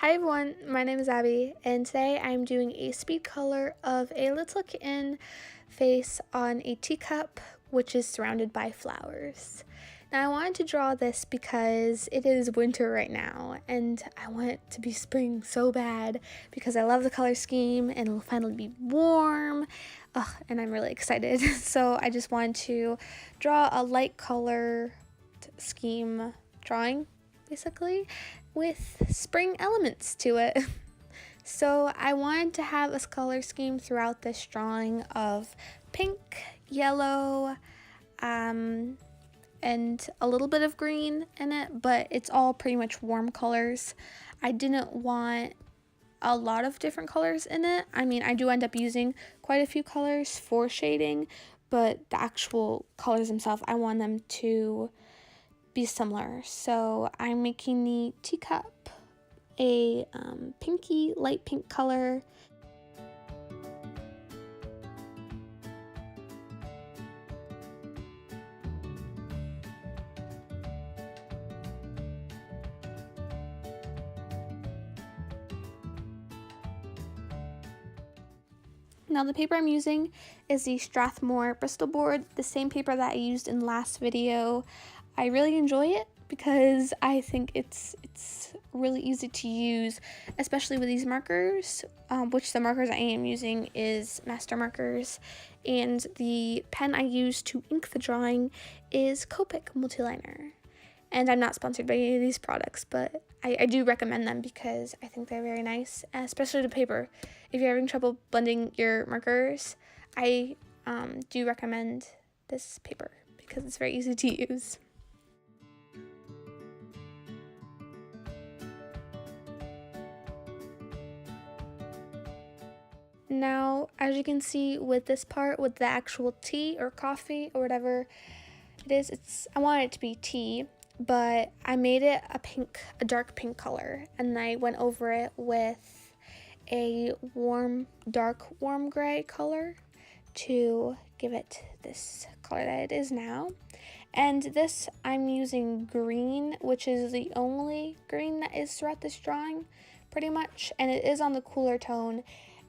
Hi everyone, my name is Abby, and today I'm doing a speed color of a little kitten face on a teacup, which is surrounded by flowers. Now I wanted to draw this because it is winter right now, and I want it to be spring so bad because I love the color scheme and it'll finally be warm. And I'm really excited. So I just wanted to draw a light color scheme drawing, basically, with spring elements to it. So I wanted to have a color scheme throughout this drawing of pink, yellow, and a little bit of green in it, but it's all pretty much warm colors. I didn't want a lot of different colors in it. I mean, I do end up using quite a few colors for shading, but the actual colors themselves, I want them to be similar. So I'm making the teacup a pinky, light pink color. Now the paper I'm using is the Strathmore Bristol board, the same paper that I used in the last video. I really enjoy it because I think it's really easy to use, especially with these markers, which the markers I am using is Master Markers, and the pen I use to ink the drawing is Copic Multiliner. And I'm not sponsored by any of these products, but I do recommend them because I think they're very nice, especially the paper. If you're having trouble blending your markers, I do recommend this paper because it's very easy to use. Now, as you can see with this part, with the actual tea or coffee or whatever it is, I want it to be tea, but I made it a dark pink color, and I went over it with a dark warm gray color to give it this color that it is now. And this, I'm using green, which is the only green that is throughout this drawing, pretty much, and it is on the cooler tone.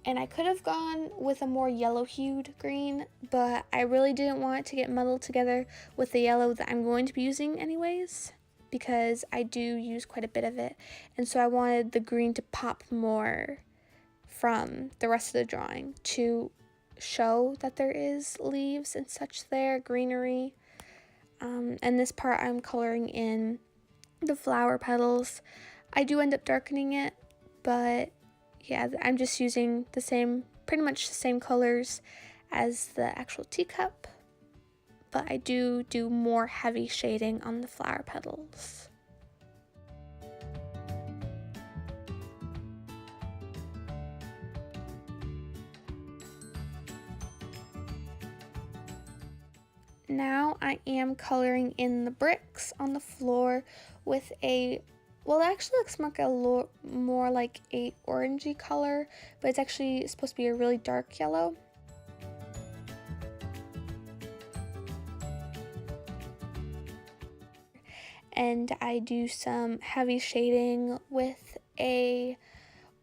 And I could have gone with a more yellow-hued green, but I really didn't want it to get muddled together with the yellow that I'm going to be using anyways, because I do use quite a bit of it. And so I wanted the green to pop more from the rest of the drawing to show that there is leaves and such there, greenery. And this part I'm coloring in the flower petals. I do end up darkening it, but yeah, I'm just using pretty much the same colors as the actual teacup, but I do more heavy shading on the flower petals. Now I am coloring in the bricks on the floor with well, it actually looks more like a orangey color, but it's actually supposed to be a really dark yellow. And I do some heavy shading with a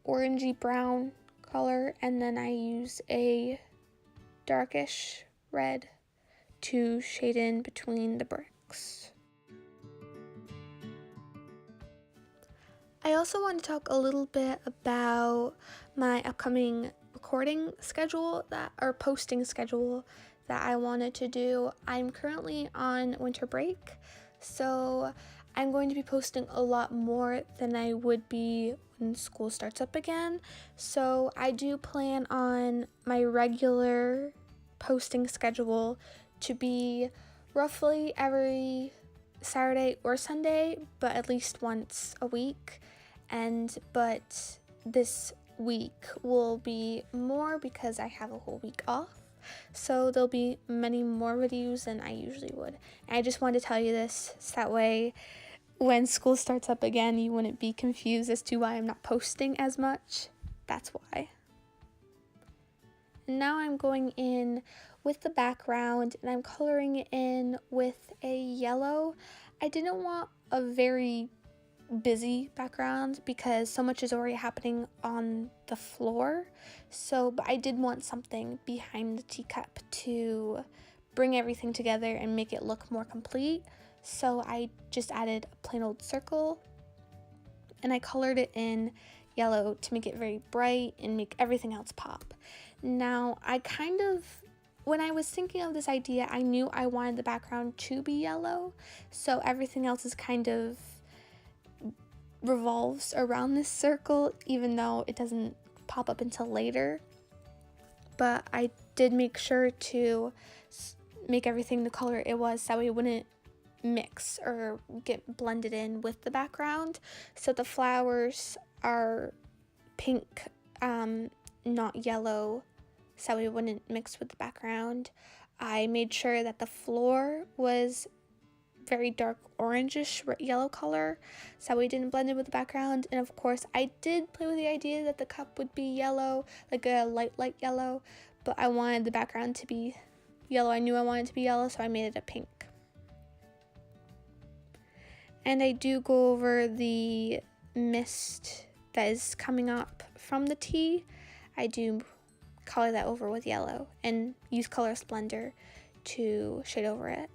orangey brown color, and then I use a darkish red to shade in between the bricks. I also want to talk a little bit about my upcoming recording schedule or posting schedule that I wanted to do. I'm currently on winter break, so I'm going to be posting a lot more than I would be when school starts up again. So I do plan on my regular posting schedule to be roughly every Saturday or Sunday, but at least once a week. But this week will be more because I have a whole week off, so there'll be many more videos than I usually would. And I just wanted to tell you this so that way when school starts up again you wouldn't be confused as to why I'm not posting as much. That's why. And now I'm going in with the background and I'm coloring it in with a yellow. I didn't want a very busy background because so much is already happening on the floor. But I did want something behind the teacup to bring everything together and make it look more complete. So I just added a plain old circle and I colored it in yellow to make it very bright and make everything else pop. Now, when I was thinking of this idea, I knew I wanted the background to be yellow, so everything else is kind of revolves around this circle, even though it doesn't pop up until later. But I did make sure to make everything the color it was so it wouldn't mix or get blended in with the background. So the flowers are pink, not yellow, so it wouldn't mix with the background. I made sure that the floor was very dark orangish yellow color, so we didn't blend it with the background. And of course, I did play with the idea that the cup would be yellow, like a light yellow, but I wanted the background to be yellow. I knew I wanted it to be yellow, so I made it a pink. And I do go over the mist that is coming up from the tea. I do color that over with yellow and use Color Splendor to shade over it.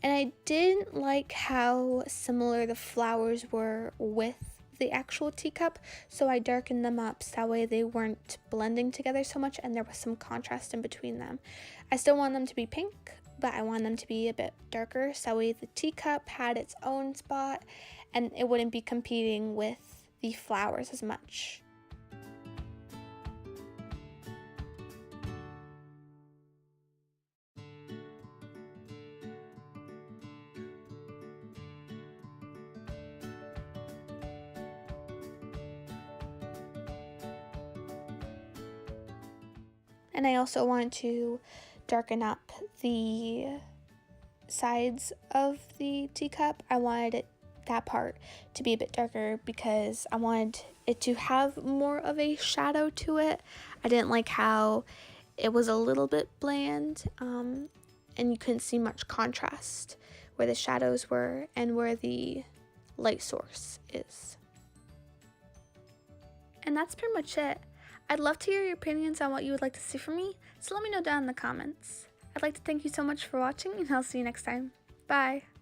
And I didn't like how similar the flowers were with the actual teacup, so I darkened them up so that way they weren't blending together so much and there was some contrast in between them. I still want them to be pink, but I want them to be a bit darker so that way the teacup had its own spot and it wouldn't be competing with the flowers as much. And I also wanted to darken up the sides of the teacup. I wanted that part to be a bit darker because I wanted it to have more of a shadow to it. I didn't like how it was a little bit bland, and you couldn't see much contrast where the shadows were and where the light source is. And that's pretty much it. I'd love to hear your opinions on what you would like to see from me, so let me know down in the comments. I'd like to thank you so much for watching, and I'll see you next time. Bye!